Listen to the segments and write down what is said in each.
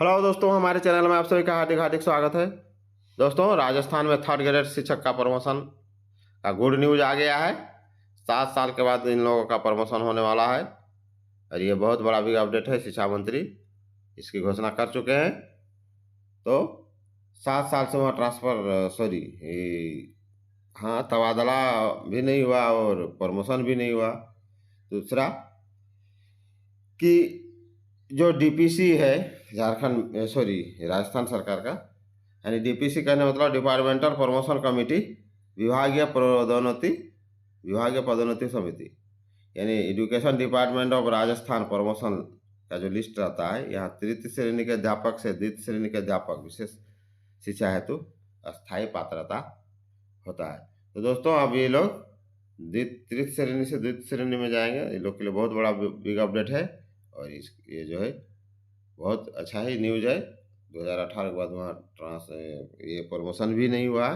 Hello दोस्तों, हमारे channel में आप सभी का हार्दिक हार्दिक स्वागत है। दोस्तों, राजस्थान में थर्ड ग्रेड शिक्षक का प्रमोशन का गुड न्यूज आ गया है। 7 साल के बाद इन लोगों का प्रमोशन होने वाला है और ये बहुत बड़ा बिग अपडेट है। शिक्षा मंत्री इसकी घोषणा कर चुके हैं। तो 7 साल से वहाँ हाँ, तबादला भी नहीं हुआ और प्रमोशन भी नहीं हुआ। दूसरा कि जो डीपीसी है राजस्थान सरकार का, यानी डीपीसी कहने मतलब डिपार्टमेंटल प्रमोशन कमेटी, विभागीय पदोन्नति समिति, यानी education department of Rajasthan promotion का जो लिस्ट रहता है, यहाँ तृतीय श्रेणी के अध्यापक से द्वितीय श्रेणी के अध्यापक विशेष शिक्षा हेतु अस्थायी पात्रता होता है। तो दोस्तों, अब ये लोग तृतीय श्रेणी से द्वितीय श्रेणी में जाएंगे। ये लोग के लिए बहुत बड़ा बिग अपडेट है और ये जो है बहुत अच्छा ही न्यूज है। 2018 के बाद वहाँ ये प्रमोशन भी नहीं हुआ,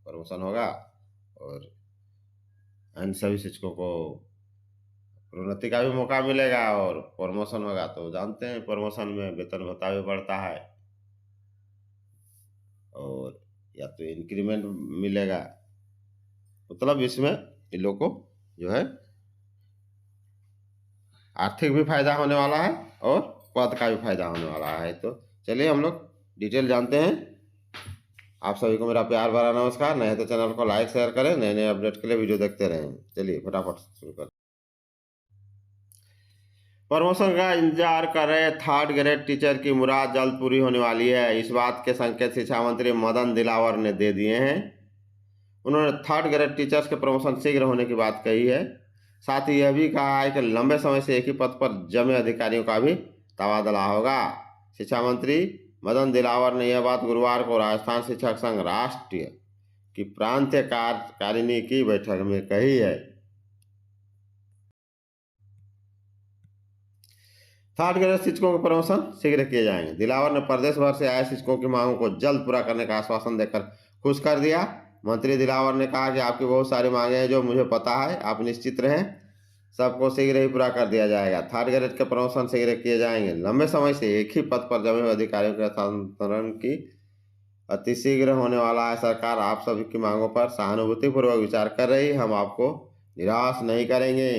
प्रमोशन होगा और अन्य सभी शिक्षकों को प्रोन्नति का भी मौका मिलेगा और प्रमोशन होगा। तो जानते हैं प्रमोशन में वेतन भत्ता भी बढ़ता है और या तो इंक्रीमेंट मिलेगा। मतलब इसमें इन लोग को जो है आर्थिक भी फायदा होने वाला है और पद का भी फायदा होने वाला है। तो चलिए हम लोग डिटेल जानते हैं। आप सभी को मेरा प्यार भरा नमस्कार। नए तो चैनल को लाइक शेयर करें, नए नए अपडेट के लिए वीडियो देखते रहें। चलिए फटाफट शुरू करें। प्रमोशन का इंतजार कर रहे थर्ड ग्रेड टीचर की मुराद जल्द पूरी होने वाली है। इस बात के संकेत शिक्षा मंत्री मदन दिलावर ने दे दिए हैं। उन्होंने थर्ड ग्रेड टीचर्स के प्रमोशन शीघ्र होने की बात कही है। साथ ही यह भी कहा है कि लंबे समय से एक ही पद पर जमे अधिकारियों का भी तबादला होगा। शिक्षा मंत्री मदन दिलावर ने यह बात गुरुवार को राजस्थान शिक्षक संघ राष्ट्रीय की प्रांतीय कार्यकारिणी की बैठक में कही है। थर्ड ग्रेड शिक्षकों के प्रमोशन शीघ्र किए जाएंगे। दिलावर ने प्रदेश भर से आए शिक्षकों की मांगों को जल्द पूरा करने का आश्वासन देकर खुश कर दिया। मंत्री दिलावर ने कहा कि आपकी बहुत सारी मांगे हैं जो मुझे पता है, आप निश्चित रहें, सबको शीघ्र ही पूरा कर दिया जाएगा। थर्ड ग्रेड के प्रमोशन शीघ्र किए जाएंगे। लंबे समय से एक ही पद पर जमे हुए अधिकारियों के हस्तांतरण की अतिशीघ्र होने वाला है। सरकार आप सभी की मांगों पर सहानुभूतिपूर्वक विचार कर रही है। हम आपको निराश नहीं करेंगे।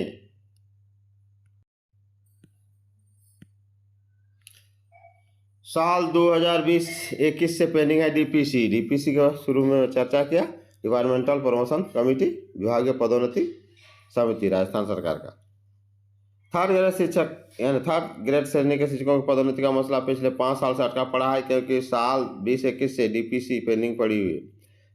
साल 2020-21 से पेंडिंग है डीपीसी का शुरू में चर्चा किया। डिपार्टमेंटल प्रमोशन कमेटी, विभागीय पदोन्नति समिति, राजस्थान सरकार का थर्ड ग्रेड शिक्षक यानी थर्ड ग्रेड श्रेणी के शिक्षकों की पदोन्नति का मसला पिछले 5 साल से अटका पड़ा है, क्योंकि साल 2021 से डीपीसी पेंडिंग पड़ी हुई है।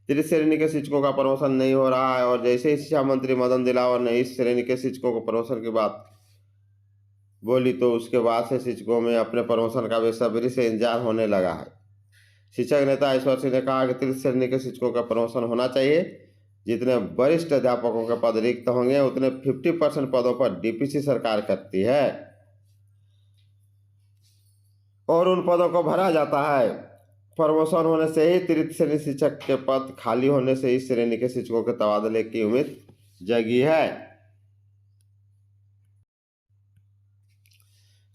तृतीय श्रेणी के शिक्षकों का प्रमोशन नहीं हो रहा है और जैसे ही शिक्षा मंत्री मदन दिलावर ने इस श्रेणी के शिक्षकों को प्रमोशन की बात बोली तो उसके बाद से शिक्षकों में अपने प्रमोशन का बेसब्री से इंतजार होने लगा है। शिक्षक नेता ईश्वर सिंह ने कहा कि तृतीय श्रेणी के शिक्षकों का प्रमोशन होना चाहिए। जितने वरिष्ठ अध्यापकों के पद रिक्त होंगे उतने 50% पदों पर डीपीसी सरकार करती है और उन पदों को भरा जाता है। प्रमोशन होने से ही तृतीय श्रेणी शिक्षक के पद खाली होने से इस श्रेणी के शिक्षकों के तबादले की उम्मीद जगी है।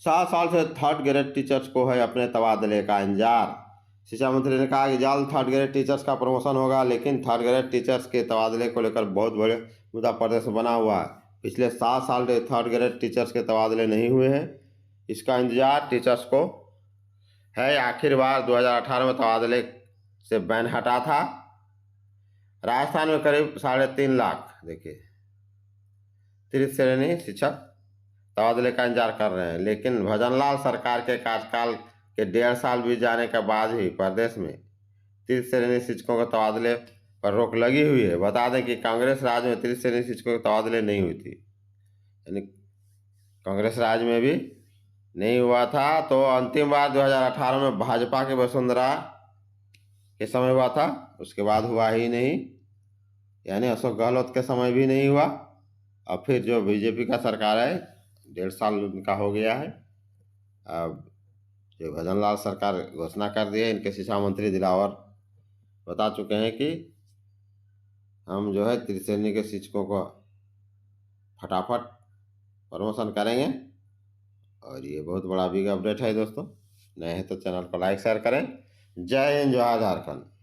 7 साल से थर्ड ग्रेड टीचर्स को है अपने तबादले का इंतजार। शिक्षा मंत्री ने कहा कि जल्द थर्ड ग्रेड टीचर्स का प्रमोशन होगा, लेकिन थर्ड ग्रेड टीचर्स के तबादले को लेकर बहुत बड़े मुद्दा प्रदेश में बना हुआ है। पिछले 7 साल से थर्ड ग्रेड टीचर्स के तबादले नहीं हुए हैं। इसका इंतजार टीचर्स को है। आखिर बार 2018 में तबादले से बैन हटा था। राजस्थान में करीब 3.5 लाख तृतीय श्रेणी शिक्षक तबादले का इंतजार कर रहे हैं, लेकिन भजनलाल सरकार के कार्यकाल के 1.5 साल बीत जाने के बाद ही प्रदेश में तृतीय श्रेणी शिक्षकों के तबादले पर रोक लगी हुई है। बता दें कि कांग्रेस राज में तृतीय श्रेणी शिक्षकों के तबादले नहीं हुई थी, यानी कांग्रेस राज में भी नहीं हुआ था। तो अंतिम बार 2018 में भाजपा के वसुंधरा के समय हुआ था, उसके बाद हुआ ही नहीं, यानी अशोक गहलोत के समय भी नहीं हुआ। अब फिर जो बीजेपी का सरकार है 1.5 साल उनका हो गया है। अब जो भजनलाल सरकार घोषणा कर दी है, इनके शिक्षा मंत्री दिलावर बता चुके हैं कि हम जो है तृतीय श्रेणी के शिक्षकों को फटाफट प्रमोशन करेंगे और ये बहुत बड़ा बिग अपडेट है दोस्तों। नए हैं तो चैनल को लाइक शेयर करें। जय हिंद, जय झारखंड।